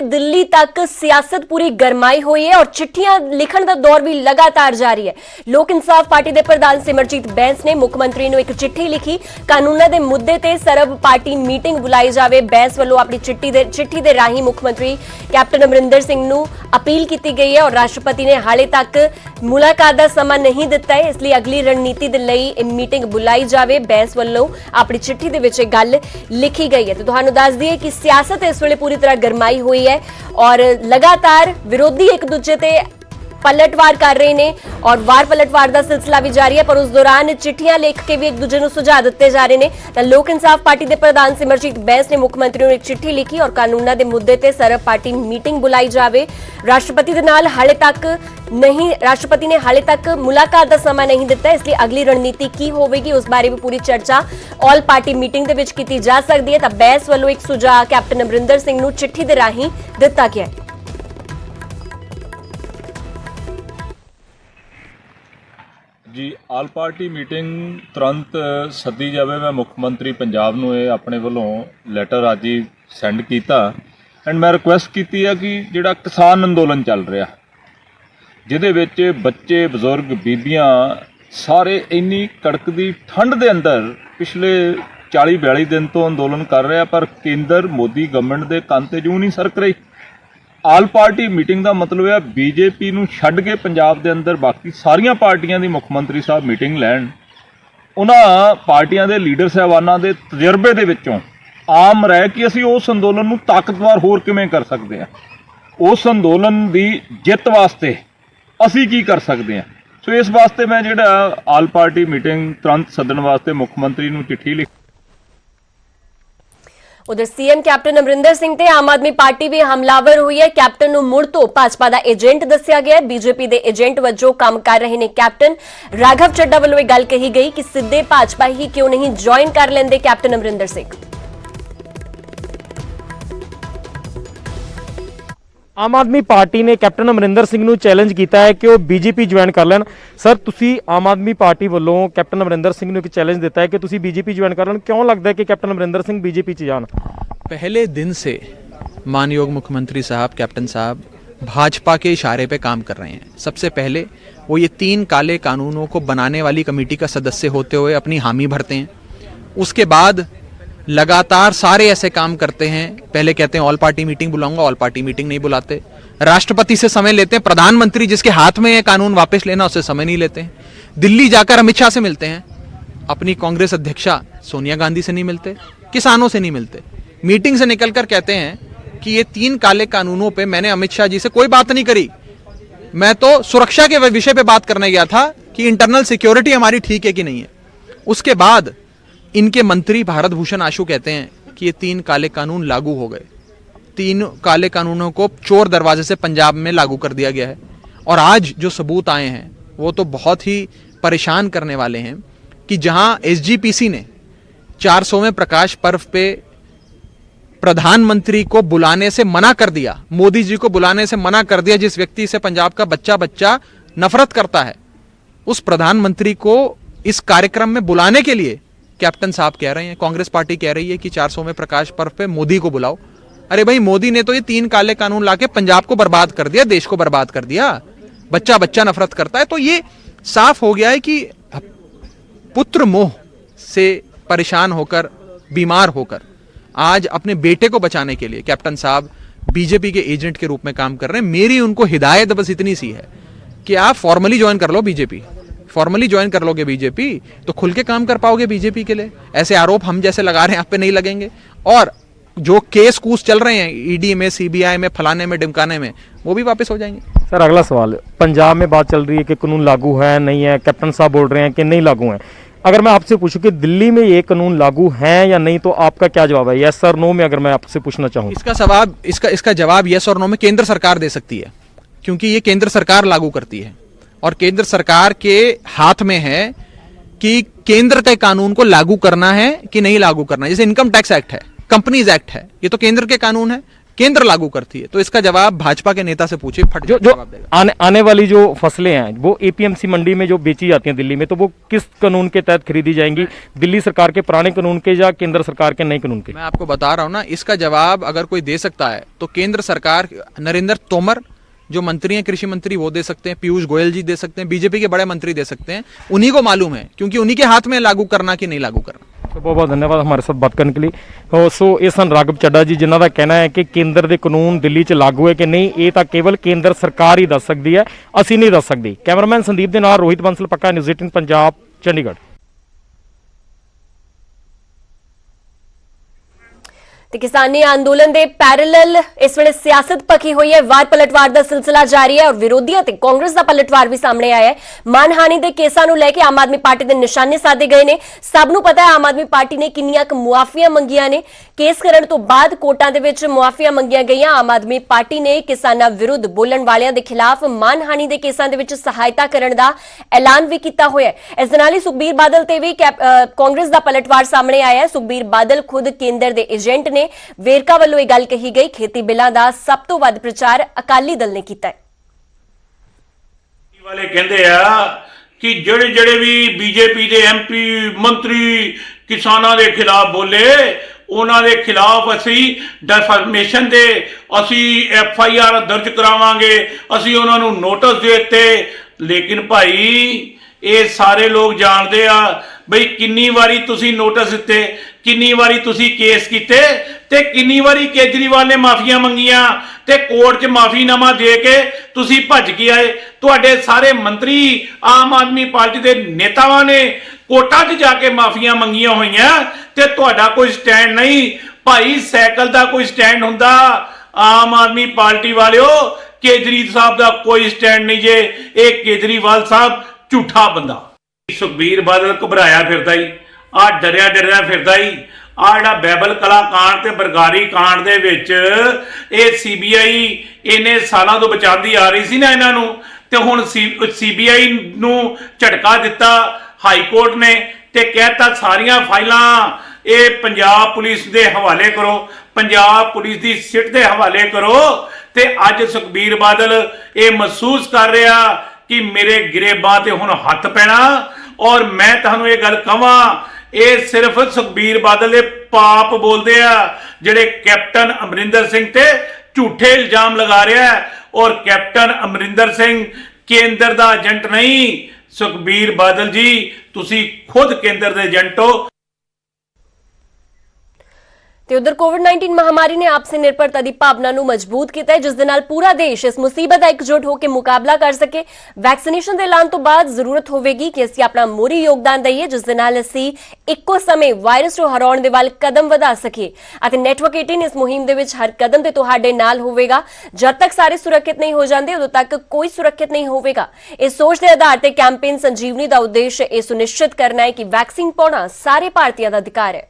दिल्ली तक सियासत पूरी गरमाई हुई है और चिट्ठियां लिखण का दौर भी लगातार जारी है। लोक इंसाफ पार्टी के प्रधान सिमरजीत बैंस ने मुख्यमंत्री ਨੂੰ एक चिट्ठी लिखी। कानूनां के मुद्दे ते सरब पार्टी मीटिंग बुलाई जाए। बैंस वालों अपनी चिट्ठी के राही मुख्यमंत्री कैप्टन अमरिंदर सिंह ਨੂੰ अपील की गई है और राष्ट्रपति ने हाले तक मुलाकात का समा नहीं दिता है, इसलिए अगली रणनीति के लिए मीटिंग बुलाई जाए। बैंस वालों अपनी चिट्ठी के विच गल लिखी गई है। तो तुहानू दस दईए कि सियासत इस वेले पूरी तरह गरमाई हुई है और लगातार विरोधी एक दूजे ते पलटवार कर रहे हैं और वार पलटवार का सिलसिला भी जारी है, पर उस दौरान चिट्ठियां लिख के भी एक दूजे को सुझाव दिते जा रहे हैं। तो लोक इंसाफ पार्टी के प्रधान सिमरजीत बैंस ने मुख्यमंत्री को एक चिट्ठी लिखी और कानूनों के मुद्दे ते सरब पार्टी मीटिंग बुलाई जाए। राष्ट्रपति के नाल हाले तक नहीं, राष्ट्रपति ने हाले तक मुलाकात का समा नहीं दिता, इसलिए अगली रणनीति की होगी उस बारे भी पूरी चर्चा ऑल पार्टी मीटिंग के विच की जा सकती है। तो बैंस वालों एक सुझाव कैप्टन अमरिंदर सिंह को चिट्ठी के राही दिता गया है। जी आल पार्टी मीटिंग तुरंत सद्दी जाए। मैं मुख्यमंत्री पंजाब नूं ये अपने वालों लैटर अज ही सेंड किया एंड मैं रिक्वेस्ट की है कि जिहड़ा किसान अंदोलन चल रहा जिहदे विच बच्चे बजुर्ग बीबियां सारे इन्नी कड़कदी ठंड दे अंदर पिछले 40-42 दिन तो अंदोलन कर रहे, पर केंद्र मोदी गवर्नमेंट के कंन ते जूं नहीं सरक रही। आल पार्टी मीटिंग का मतलब है बीजेपी नूं छड्ड के पंजाब के अंदर बाकी सारिया पार्टियां दी मुख्यमंत्री साहब मीटिंग लैण। उन्हां पार्टियां दे लीडर साहबानां दे तजर्बे दे विचों आम रह कि असीं उस अंदोलन नूं ताकतवर होर किवें कर सकते हैं, उस अंदोलन की जित वास्ते असीं की कर सकते हैं। सो इस वास्ते मैं जिहड़ा आल पार्टी मीटिंग तुरंत सदन वास्ते मुख्यमंत्री नूं चिट्ठी लिखी। उधर सीएम कैप्टन अमरिंदर सिंह ते आम आदमी पार्टी भी हमलावर हुई है। कैप्टन नूं मुड़ तो भाजपा का एजेंट दस्सिया गया। बीजेपी के एजेंट वजों काम कर रहे हैं कैप्टन। राघव चड्ढा वालों यह गल कही गई कि सीधे भाजपा ही क्यों नहीं ज्वाइन कर लेंदे कैप्टन अमरिंदर सिंह। आम आदमी पार्टी ने कैप्टन अमरिंदर सिंह ਨੂੰ चैलेंज किया है कि वो बीजेपी ज्वाइन कर लैन। सर तुसी आम आदमी पार्टी वालों कैप्टन अमरिंदर सिंह ਨੂੰ एक चैलेंज दिता है कि तुसी बीजेपी ज्वाइन कर लैन, क्यों लगता है कि कैप्टन अमरिंदर सिंह बीजेपी च जान? पहले दिन से मानयोग मुख्यमंत्री साहब कैप्टन साहब भाजपा के इशारे पे काम कर रहे हैं। सबसे पहले वो ये 3 काले कानूनों को बनाने वाली कमेटी का सदस्य होते हुए अपनी हामी भरते हैं। उसके बाद लगातार सारे ऐसे काम करते हैं। पहले कहते हैं ऑल पार्टी मीटिंग बुलाऊंगा, ऑल पार्टी मीटिंग नहीं बुलाते। राष्ट्रपति से समय लेते हैं, प्रधानमंत्री जिसके हाथ में ये कानून वापस लेना उससे समय नहीं लेते हैं। दिल्ली जाकर अमित शाह से मिलते हैं, अपनी कांग्रेस अध्यक्षा सोनिया गांधी से नहीं मिलते, किसानों से नहीं मिलते। मीटिंग से निकलकर कहते हैं कि ये 3 काले कानूनों पे मैंने अमित शाह जी से कोई बात नहीं करी, मैं तो सुरक्षा के विषय पे बात करने गया था कि इंटरनल सिक्योरिटी हमारी ठीक है कि नहीं है। उसके बाद इनके मंत्री भारत भूषण आशु कहते हैं कि ये 3 काले कानून लागू हो गए। 3 काले कानूनों को चोर दरवाजे से पंजाब में लागू कर दिया गया है। और आज जो सबूत आए हैं वो तो बहुत ही परेशान करने वाले हैं कि जहां एसजीपीसी ने 400वें प्रकाश पर्व पे प्रधानमंत्री को बुलाने से मना कर दिया, मोदी जी को बुलाने से मना कर दिया, जिस व्यक्ति से पंजाब का बच्चा नफरत करता है, उस प्रधानमंत्री को इस कार्यक्रम में बुलाने के लिए कैप्टन साहब कह रहे हैं, कांग्रेस पार्टी कह रही है कि 400वें प्रकाश पर्व पे मोदी को बुलाओ। अरे भाई, मोदी ने तो ये 3 काले कानून लाके पंजाब को बर्बाद कर दिया, देश को बर्बाद कर दिया। बच्चा नफरत करता है। तो ये साफ हो गया है कि पुत्र मोह से परेशान होकर, बीमार होकर आज अपने बेटे को बचाने के लिए कैप्टन साहब बीजेपी के एजेंट के रूप में काम कर रहे हैं। मेरी उनको हिदायत बस इतनी सी है कि आप फॉर्मली ज्वाइन कर लो बीजेपी। फॉर्मली ज्वाइन कर लोगे बीजेपी तो खुल के काम कर पाओगे बीजेपी के लिए। ऐसे आरोप हम जैसे लगा रहे हैं आप पे नहीं लगेंगे। और जो केस कूस चल रहे हैं ईडी में, सीबीआई में, फलाने में, डिमकाने में, वो भी वापस हो जाएंगे। सर अगला सवाल, पंजाब में बात चल रही है कि कानून लागू है नहीं है, कैप्टन साहब बोल रहे हैं कि नहीं लागू है। अगर मैं आपसे पूछूं कि दिल्ली में ये कानून लागू है या नहीं, तो आपका क्या जवाब है? यस और नो में अगर मैं आपसे पूछना चाहूँ। इसका जवाब यस और नो में केंद्र सरकार दे सकती है, क्योंकि ये केंद्र सरकार लागू करती है और केंद्र सरकार के हाथ में है कि केंद्र के कानून को लागू करना है कि नहीं लागू करना है। जैसे इनकम टैक्स एक्ट है, कंपनीज एक्ट है, ये तो केंद्र के कानून है। केंद्र लागू करती है। तो इसका जवाब भाजपा के नेता से पूछिए, फट जो जवाब देगा। आने वाली जो फसलें हैं वो एपीएमसी मंडी में जो बेची जाती हैं दिल्ली में, तो वो किस कानून के तहत खरीदी जाएंगी? दिल्ली सरकार के पुराने कानून के या केंद्र सरकार के नए कानून के? मैं आपको बता रहा हूं ना, इसका जवाब अगर कोई दे सकता है तो केंद्र सरकार, नरेंद्र तोमर जो मंत्री हैं, कृषि मंत्री, वो दे सकते हैं, पीयूष गोयल जी दे सकते हैं, बीजेपी के बड़े मंत्री दे सकते हैं। उन्हीं को मालूम है, क्योंकि उन्हीं के हाथ में लागू करना कि नहीं लागू करना। तो बहुत बहुत धन्यवाद हमारे साथ बात करने के लिए। सो ਇਹ ਸਨ ਰਾਘਵ ਚੱਡਾ ਜੀ, ਜਿਨ੍ਹਾਂ ਦਾ ਕਹਿਣਾ ਹੈ ਕਿ ਕੇਂਦਰ ਦੇ ਕਾਨੂੰਨ ਦਿੱਲੀ 'ਚ ਲਾਗੂ ਹੈ ਕਿ ਨਹੀਂ, ਇਹ ਤਾਂ ਕੇਵਲ ਕੇਂਦਰ ਸਰਕਾਰ ਹੀ ਦੱਸ ਸਕਦੀ ਹੈ, ਅਸੀਂ ਨਹੀਂ ਦੱਸ ਸਕਦੇ। ਕੈਮਰਾਮੈਨ ਸੰਦੀਪ ਦੇ ਨਾਲ ਰੋਹਿਤ ਬੰਸਲ, ਪੱਕਾ ਨਿਊਜ਼ 18 ਪੰਜਾਬ, ਚੰਡੀਗੜ੍ਹ। ਤੇ ਕਿਸਾਨੀ ਅੰਦੋਲਨ ਦੇ ਪੈਰਲਲ ਇਸ ਵੇਲੇ ਸਿਆਸਤ ਪੱਕੀ ਹੋਈ ਹੈ। ਵਾਰ ਪਲਟਵਾਰ ਦਾ ਸਿਲਸਿਲਾ ਜਾਰੀ ਹੈ ਔਰ ਵਿਰੋਧੀਆਂ ਤੇ ਕਾਂਗਰਸ ਦਾ ਪਲਟਵਾਰ ਵੀ ਸਾਹਮਣੇ ਆਇਆ ਹੈ। ਮਾਨਹਾਨੀ ਦੇ ਕੇਸਾਂ ਨੂੰ ਲੈ ਕੇ ਆਮ ਆਦਮੀ ਪਾਰਟੀ ਦੇ ਨਿਸ਼ਾਨੇ ਸਾਧੇ ਗਏ ਨੇ। ਸਭ ਨੂੰ ਪਤਾ ਹੈ ਆਮ ਆਦਮੀ ਪਾਰਟੀ ਨੇ ਕਿੰਨੀਆਂ ਕੁ ਮੁਆਫੀਆਂ ਮੰਗੀਆਂ ਨੇ। ਕੇਸ ਕਰਨ ਤੋਂ ਬਾਅਦ ਕੋਰਟਾਂ ਦੇ ਵਿੱਚ ਮੁਆਫੀਆਂ ਮੰਗੀਆਂ ਗਈਆਂ। ਆਮ ਆਦਮੀ ਪਾਰਟੀ ਨੇ ਕਿਸਾਨਾਂ ਵਿਰੁੱਧ ਬੋਲਣ ਵਾਲਿਆਂ ਦੇ ਖਿਲਾਫ ਮਾਨਹਾਨੀ ਦੇ ਕੇਸਾਂ ਦੇ ਵਿੱਚ ਸਹਾਇਤਾ ਕਰਨ ਦਾ ਐਲਾਨ ਵੀ ਕੀਤਾ ਹੋਇਆ ਹੈ। ਇਸ ਦੇ ਨਾਲ ਹੀ ਸੁਖਬੀਰ ਬਾਦਲ ਤੇ ਵੀ ਕਾਂਗਰਸ ਦਾ ਪਲਟਵਾਰ ਸਾਹਮਣੇ ਆਇਆ ਹੈ। ਸੁਖਬੀਰ ਬਾਦਲ ਖੁਦ ਕੇਂਦਰ ਦੇ ਏਜੰਟ ਨੇ। ਵੇਰਕਾ ਵੱਲੋਂ ਇਹ ਗੱਲ ਕਹੀ ਗਈ, ਖੇਤੀ ਬਿੱਲਾਂ ਦਾ ਸਭ ਤੋਂ ਵੱਧ ਪ੍ਰਚਾਰ ਅਕਾਲੀ ਦਲ ਨੇ ਕੀਤਾ ਹੈ। ਵਾਲੇ ਕਹਿੰਦੇ ਆ ਕਿ ਜਿਹੜੇ ਵੀ ਬੀਜੇਪੀ ਦੇ ਐਮਪੀ ਮੰਤਰੀ ਕਿਸਾਨਾਂ ਦੇ ਖਿਲਾਫ ਬੋਲੇ, ਉਹਨਾਂ ਦੇ ਖਿਲਾਫ ਅਸੀਂ ਡਿਫਾਮੇਸ਼ਨ ਦੇ ਅਸੀਂ ਐਫਆਈਆਰ ਦਰਜ ਕਰਾਵਾਂਗੇ, ਅਸੀਂ ਉਹਨਾਂ ਨੂੰ ਨੋਟਿਸ ਦੇ ਦਿੱਤੇ। ਲੇਕਿਨ ਭਾਈ ਇਹ ਸਾਰੇ ਲੋਕ ਜਾਣਦੇ ਆ ਬਈ ਕਿੰਨੀ ਵਾਰੀ ਤੁਸੀਂ ਨੋਟਿਸ ਦਿੱਤੇ, ਕਿੰਨੀ ਵਾਰੀ ਤੁਸੀਂ ਕੇਸ ਕੀਤੇ ਤੇ ਕਿੰਨੀ ਵਾਰੀ ਕੇਜਰੀਵਾਲ ਨੇ ਮਾਫੀਆਂ ਮੰਗੀਆਂ ਤੇ ਕੋਰਟ 'ਚ ਮਾਫੀਨਾਮਾ ਦੇ ਕੇ ਤੁਸੀਂ ਭੱਜ ਕੇ ਆਏ। ਤੁਹਾਡੇ ਸਾਰੇ ਮੰਤਰੀ ਆਮ ਆਦਮੀ ਪਾਰਟੀ ਦੇ ਨੇਤਾਵਾਂ ਨੇ ਕੋਰਟਾਂ 'ਚ ਜਾ ਕੇ ਮਾਫੀਆਂ ਮੰਗੀਆਂ ਹੋਈਆਂ ਤੇ ਤੁਹਾਡਾ ਕੋਈ ਸਟੈਂਡ ਨਹੀਂ। ਭਾਈ ਸਾਈਕਲ ਦਾ ਕੋਈ ਸਟੈਂਡ ਹੁੰਦਾ, ਆਮ ਆਦਮੀ ਪਾਰਟੀ ਵਾਲਿਓ ਕੇਜਰੀਵਾਲ ਸਾਹਿਬ ਦਾ ਕੋਈ ਸਟੈਂਡ ਨਹੀਂ ਜੇ। ਇਹ ਕੇਜਰੀਵਾਲ ਸਾਹਿਬ ਝੂਠਾ ਬੰਦਾ। ਸੁਖਬੀਰ ਬਾਦਲ ਘਬਰਾਇਆ ਫਿਰਦਾ ਹੀ, ਆ ਡਰਿਆ ਫਿਰਦਾ ਹੀ। ਆ ਜਿਹੜਾ ਬੈਬਲ ਕਲਾ ਕਾਂਡ ਤੇ ਬਰਗਾਰੀ ਕਾਂਡ ਦੇ ਵਿੱਚ ਇਹ ਸੀਬੀਆਈ ਇਹਨੇ ਸਾਲਾਂ ਤੋਂ ਬਚਾਉਂਦੀ ਆ ਰਹੀ ਸੀ ਨਾ ਇਹਨਾਂ ਨੂੰ, ਤੇ ਹੁਣ ਸੀਬੀਆਈ ਨੂੰ ਝਟਕਾ ਦਿੱਤਾ ਹਾਈ ਕੋਰਟ ਨੇ ਤੇ ਕਹਿਤਾ ਸਾਰੀਆਂ ਫਾਈਲਾਂ ਇਹ ਪੰਜਾਬ ਪੁਲਿਸ ਦੇ ਹਵਾਲੇ ਕਰੋ, ਪੰਜਾਬ ਪੁਲਿਸ ਦੀ ਸਿੱਟ ਦੇ ਹਵਾਲੇ ਕਰੋ। ਤੇ ਅੱਜ ਸੁਖਬੀਰ ਬਾਦਲ ਇਹ ਮਹਿਸੂਸ ਕਰ ਰਿਹਾ ਕਿ ਮੇਰੇ ਗਰੇਬਾਂ ਤੇ ਹੁਣ ਹੱਥ ਪੈਣਾ। ਔਰ ਮੈਂ ਤੁਹਾਨੂੰ ਇਹ ਗੱਲ ਕਹਾਂ, ਇਹ ਸਿਰਫ ਸੁਖਬੀਰ ਬਾਦਲ ਦੇ ਪਾਪ ਬੋਲਦੇ ਆ ਜਿਹੜੇ ਕੈਪਟਨ ਅਮਰਿੰਦਰ ਸਿੰਘ ਤੇ ਝੂਠੇ ਇਲਜ਼ਾਮ ਲਗਾ ਰਿਹਾ ਹੈ। ਔਰ ਕੈਪਟਨ ਅਮਰਿੰਦਰ ਸਿੰਘ ਕੇਂਦਰ ਦਾ ਏਜੰਟ ਨਹੀਂ। ਸੁਖਬੀਰ ਬਾਦਲ ਜੀ ਤੁਸੀਂ ਖੁਦ ਕੇਂਦਰ ਦੇ ਏਜੰਟ ਹੋ। ਤੇ ਉਧਰ ਕੋਵਿਡ-19 ਮਹਾਮਾਰੀ ਨੇ ਆਪਸੀ ਨਿਰਭਰਤਾ ਦੀ ਭਾਵਨਾ ਨੂੰ ਮਜ਼ਬੂਤ ਕੀਤਾ ਹੈ, ਜਿਸ ਦੇ ਨਾਲ ਪੂਰਾ ਦੇਸ਼ ਇਸ ਮੁਸੀਬਤ ਦਾ ਇਕਜੁੱਟ ਹੋ ਕੇ ਮੁਕਾਬਲਾ ਕਰ ਸਕੇ। ਵੈਕਸੀਨੇਸ਼ਨ ਦੇ ਐਲਾਨ ਤੋਂ ਬਾਅਦ ਜ਼ਰੂਰਤ ਹੋਵੇਗੀ ਕਿ ਅਸੀਂ ਆਪਣਾ ਮੋਹਰੀ ਯੋਗਦਾਨ ਦਈਏ, ਜਿਸ ਦੇ ਨਾਲ ਅਸੀਂ ਇੱਕੋ ਸਮੇਂ ਵਾਇਰਸ ਨੂੰ ਹਰਾਉਣ ਦੇ ਵੱਲ ਕਦਮ ਵਧਾ ਸਕੀਏ। ਅਤੇ ਨੈਟਵਰਕ 18 ਇਸ ਮੁਹਿੰਮ ਦੇ ਵਿੱਚ ਹਰ ਕਦਮ ਤੇ ਤੁਹਾਡੇ ਨਾਲ ਹੋਵੇਗਾ। ਜਦ ਤੱਕ ਸਾਰੇ ਸੁਰੱਖਿਅਤ ਨਹੀਂ ਹੋ ਜਾਂਦੇ, ਉਦੋਂ ਤੱਕ ਕੋਈ ਸੁਰੱਖਿਅਤ ਨਹੀਂ ਹੋਵੇਗਾ। ਇਸ ਸੋਚ ਦੇ ਆਧਾਰ ਤੇ ਕੈਂਪੇਨ ਸੰਜੀਵਨੀ ਦਾ ਉਦੇਸ਼ ਇਹ ਸੁਨਿਸ਼ਚਿਤ ਕਰਨਾ ਹੈ ਕਿ ਵੈਕਸੀਨ ਪਾਉਣਾ ਸਾਰੇ ਭਾਰਤੀਆਂ ਦਾ ਅਧਿਕਾਰ ਹੈ।